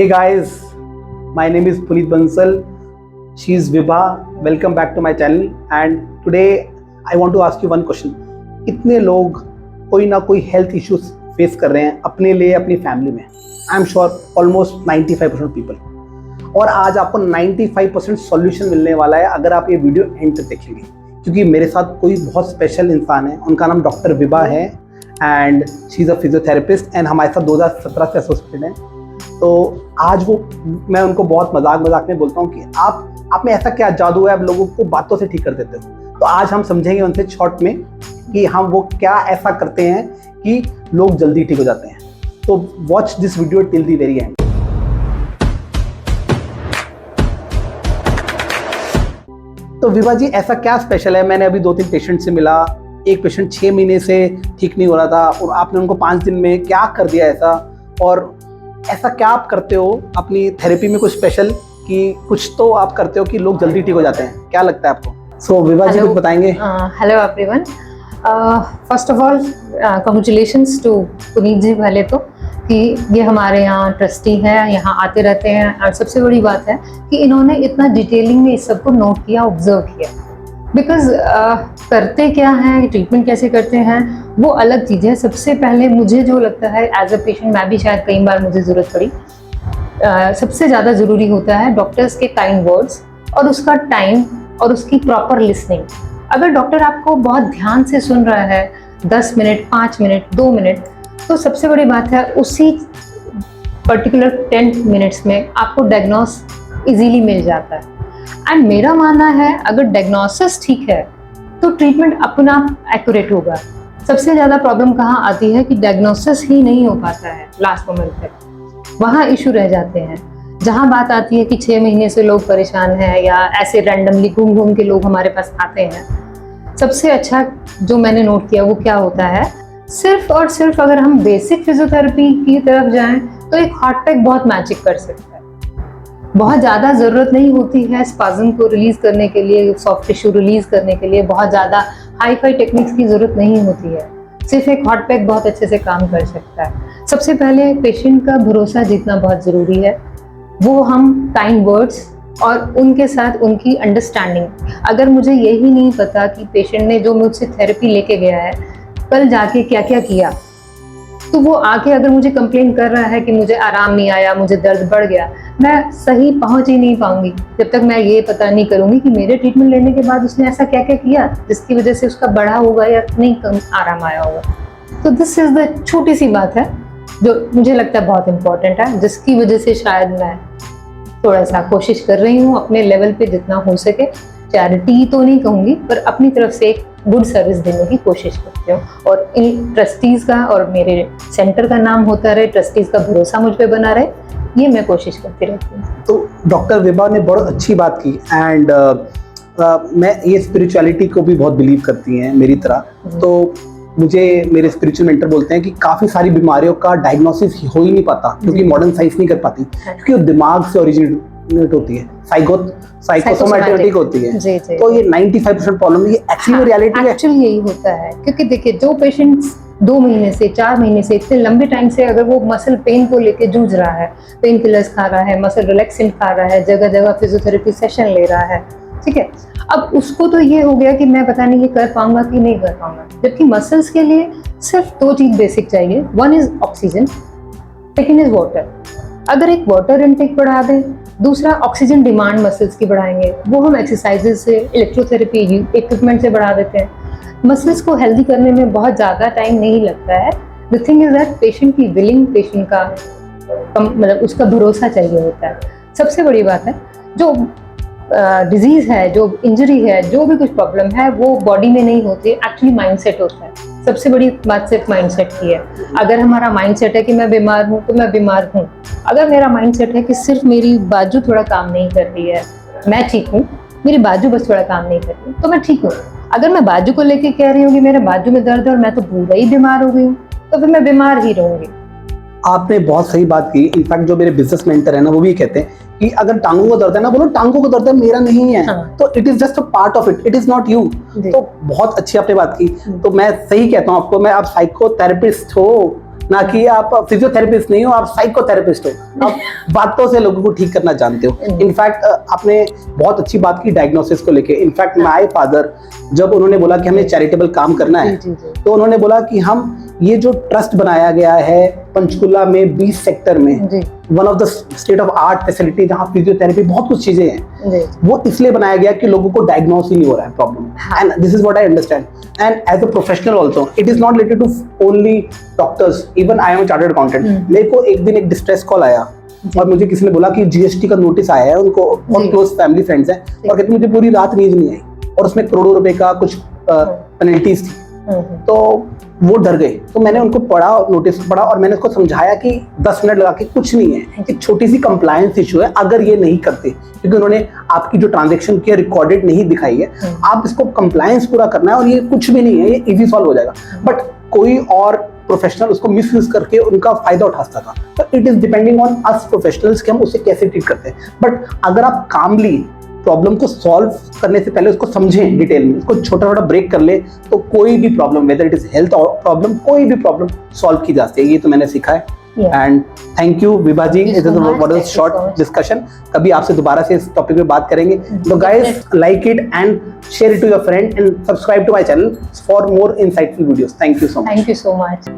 Hey guys, my name is Puneet Bansal. She is Vibha. Welcome back to my channel. And today I want to ask you one question. कितने लोग कोई ना कोई health issues face कर रहे हैं अपने लिए अपनी फैमिली में? I am sure almost 95% people. और आज आपको 95% सॉल्यूशन मिलने वाला है अगर आप ये वीडियो एंड तक देखेंगे, क्योंकि मेरे साथ कोई बहुत स्पेशल इंसान है। उनका नाम डॉक्टर विभा है and she is a physiotherapist and हमारे साथ 2017 से एसोसिएटेड है। तो आज मैं उनको बहुत मजाक में बोलता हूँ कि आप में ऐसा क्या जादू है, आप लोगों को बातों से ठीक कर देते हो। तो आज हम समझेंगे उनसे शॉर्ट में कि हम वो क्या ऐसा करते हैं कि लोग जल्दी ठीक हो जाते हैं। तो watch this video till the very and. तो विभा जी, ऐसा क्या स्पेशल है? मैंने अभी 2-3 पेशेंट से मिला। एक पेशेंट 6 महीने से ठीक नहीं हो रहा था और आपने उनको 5 दिन में क्या कर दिया ऐसा? और ऐसा क्या आप करते हो अपनी थेरेपी में कुछ स्पेशल, कि कुछ तो आप करते हो कि लोग जल्दी ठीक हो जाते हैं? क्या लगता है आपको? सो विभा जी कुछ बताएंगे? Hello everyone, first of all congratulations to Puneet ji पहले तो, कि ये हमारे यहाँ ट्रस्टी हैं, यहाँ आते रहते हैं। और सबसे बड़ी बात है कि इन्होंने इतना डिटेलिंग में इस सब को नोट किया, ऑब्जर्व किया। बिकॉज करते क्या हैं, ट्रीटमेंट कैसे करते हैं, वो अलग चीज़ है। सबसे पहले मुझे जो लगता है एज अ पेशेंट, मैं भी शायद कई बार मुझे ज़रूरत पड़ी, सबसे ज़्यादा ज़रूरी होता है डॉक्टर्स के काइंड वर्ड्स और उसका टाइम और उसकी प्रॉपर लिसनिंग। अगर डॉक्टर आपको बहुत ध्यान से सुन रहा है 10 मिनट, 5 मिनट, 2 मिनट, तो सबसे बड़ी बात है उसी पर्टिकुलर 10 मिनट्स में आपको डायग्नोस इजीली मिल जाता है। एंड मेरा मानना है अगर डायग्नोसिस ठीक है तो ट्रीटमेंट अपना आप एक्यूरेट होगा। सबसे ज़्यादा प्रॉब्लम कहाँ आती है कि डायग्नोसिस ही नहीं हो पाता है लास्ट मोमेंट तक, वहाँ इशू रह जाते हैं। जहाँ बात आती है कि 6 महीने से लोग परेशान हैं या ऐसे रैंडमली घूम के लोग हमारे पास आते हैं, सबसे अच्छा जो मैंने नोट किया वो क्या होता है, सिर्फ और सिर्फ अगर हम बेसिक फिजियोथेरेपी की तरफ जाएं तो एक हार्ट पैक बहुत मैजिक कर सकता है। बहुत ज़्यादा ज़रूरत नहीं होती है स्पाज्म को रिलीज़ करने के लिए, सॉफ्ट टिश्यू रिलीज़ करने के लिए बहुत ज़्यादा हाई फाई टेक्निक्स की ज़रूरत नहीं होती है। सिर्फ एक हॉट पैक बहुत अच्छे से काम कर सकता है। सबसे पहले पेशेंट का भरोसा जीतना बहुत ज़रूरी है। वो हम काइंड वर्ड्स और उनके साथ उनकी अंडरस्टैंडिंग। अगर मुझे यही नहीं पता कि पेशेंट ने जो मुझसे थेरेपी लेके गया है कल जाके क्या क्या किया, तो वो आके अगर मुझे कंप्लेन कर रहा है कि मुझे आराम नहीं आया, मुझे दर्द बढ़ गया, मैं सही पहुंच ही नहीं पाऊंगी जब तक मैं ये पता नहीं करूंगी कि मेरे ट्रीटमेंट लेने के बाद उसने ऐसा क्या क्या किया जिसकी वजह से उसका बढ़ा होगा या नहीं कम आराम आया होगा। तो दिस इज द छोटी सी बात है जो मुझे लगता है बहुत इंपॉर्टेंट है, जिसकी वजह से शायद मैं थोड़ा सा कोशिश कर रही हूँ अपने लेवल पे जितना हो सके। चैरिटी तो नहीं कहूँगी पर अपनी तरफ से एक गुड सर्विस देने की कोशिश करती हूँ। और इन ट्रस्टीज़ का और मेरे सेंटर का नाम होता रहे, ट्रस्टीज़ का भरोसा मुझ पे बना रहे, ये मैं कोशिश करती रहती हूँ। तो डॉक्टर विभा ने बहुत अच्छी बात की एंड मैं ये स्पिरिचुअलिटी को भी बहुत बिलीव करती हैं मेरी तरह। तो मुझे मेरे स्पिरिचुअल मेंटर बोलते हैं कि काफ़ी सारी बीमारियों का डायग्नोसिस हो ही नहीं पाता क्योंकि मॉडर्न साइंस नहीं कर पाती, क्योंकि वो दिमाग से ओरिजिनेट होती है, साइकोसोमैटिक होती है। जी, जी, तो ये 95% प्रॉब्लम ये एक्चुअली रियलिटी है। एक्चुअली यही होता है, क्योंकि देखिए जो पेशेंट्स 2 महीने से 4 महीने से इतने लंबे टाइम से अगर वो मसल पेन को लेके जूझ रहा है, पेन किलर्स खा रहा है, मसल रिलैक्सेंट खा रहा है, जगह जगह फिजियोथेरेपी सेशन ले रहा है, ठीक है, अब उसको तो ये हो गया कि मैं पता नहीं ये कर पाऊंगा कि नहीं कर पाऊंगा। जबकि मसल्स के लिए सिर्फ 2 चीज बेसिक चाहिए, one is oxygen, second is water. अगर एक वाटर इनटेक बढ़ा दें, दूसरा ऑक्सीजन डिमांड मसल्स की बढ़ाएंगे, वो हम एक्सरसाइजेज से, इलेक्ट्रोथेरेपी इक्विपमेंट से बढ़ा देते हैं। मसल्स को हेल्दी करने में बहुत ज़्यादा टाइम नहीं लगता है। The thing is that patient की विलिंग, पेशेंट का मतलब उसका भरोसा चाहिए होता है। सबसे बड़ी बात है जो डिजीज़ है, जो इंजरी है, जो भी कुछ प्रॉब्लम है वो बॉडी में नहीं होती है, एक्चुअली माइंडसेट होता है। सबसे बड़ी बात सिर्फ माइंडसेट की है। अगर हमारा माइंडसेट है कि मैं बीमार हूँ तो मैं बीमार हूँ, अगर मेरा माइंडसेट है कि सिर्फ मेरी बाजू थोड़ा काम नहीं कर रही है, मैं ठीक हूँ, मेरी बाजू बस थोड़ा काम नहीं कर रही, तो मैं ठीक हूँ। अगर मैं बाजू को लेके कह रही हूँ कि मेरे बाजू में दर्द है और मैं तो पूरा ही बीमार हो गई हूँ, तो फिर मैं बीमार ही रहूंगी। आपने बहुत सही बात की। इनफैक्ट जो मेरे बिजनेस मेंटर है ना, वो भी कहते हैं कि अगर टांगों को दर्द है ना, बोलो टांगों को दर्द है, मेरा नहीं है। हाँ। तो it is just a part of it is not you. तो बहुत अच्छी आपने बात की। तो मैं सही कहता हूँ आपको, मैं आप साइकोथेरेपिस्ट हो, ना कि आप फिजियोथेरेपिस्ट नहीं हो, आप साइकोथेरेपिस्ट हो। आप बातों से लोगों को ठीक करना जानते हो। इनफैक्ट आपने बहुत अच्छी बात की डायग्नोसिस को लेके। इनफैक्ट माय फादर, जब उन्होंने बोला कि हमें चैरिटेबल काम करना है, तो उन्होंने बोला कि हम ये जो ट्रस्ट बनाया गया है पंचकुला में 20 सेक्टर में, one of the state of art facility, जहाँ फिजियोथेरेपी बहुत कुछ चीजें हैं, वो इसलिए बनाया गया कि लोगों को डायग्नोस ही नहीं हो रहा है problem. And this is what I understand. And as a professional also, it is not related to only doctors, even I am chartered accountant. मेरे को एक दिन एक डिस्ट्रेस कॉल आया और मुझे किसी ने बोला कि जीएसटी का नोटिस आया है, उनको बहुत क्लोज फैमिली फ्रेंड्स हैं, और कहते मुझे पूरी रात नींद नहीं आई और उसमें करोड़ों रुपए का कुछ पेनल्टीज थी। तो वो डर गए। तो मैंने उनको पढ़ा, नोटिस पढ़ा, और मैंने उसको समझाया कि 10 मिनट लगा के कुछ नहीं है, एक छोटी सी कंप्लायंस इशू है। अगर ये नहीं करते, क्योंकि उन्होंने आपकी जो ट्रांजैक्शन की रिकॉर्डेड नहीं दिखाई है, आप इसको कंप्लायंस पूरा करना है और ये कुछ भी नहीं है, ये इजी सॉल्व हो जाएगा। बट कोई और प्रोफेशनल उसको मिसयूज करके उनका फायदा उठा सकता था। तो it is depending on us professionals कि हम उसे कैसे ट्रीट करते हैं। बट अगर आप कामली प्रॉब्लम को सॉल्व करने से पहले उसको समझें डिटेल में, उसको छोटा छोटा ब्रेक कर ले, तो कोई भी problem, whether it is health problem, कोई भी प्रॉब्लम सॉल्व की जा सकती है। ये तो मैंने सीखा है। And thank you Vibha ji, it is what is short discussion. कभी आपसे दोबारा से इस टॉपिक पे बात करेंगे। तो guys, like it and share it to your friend and subscribe to my channel for more insightful videos. Thank you so much. Thank you so much.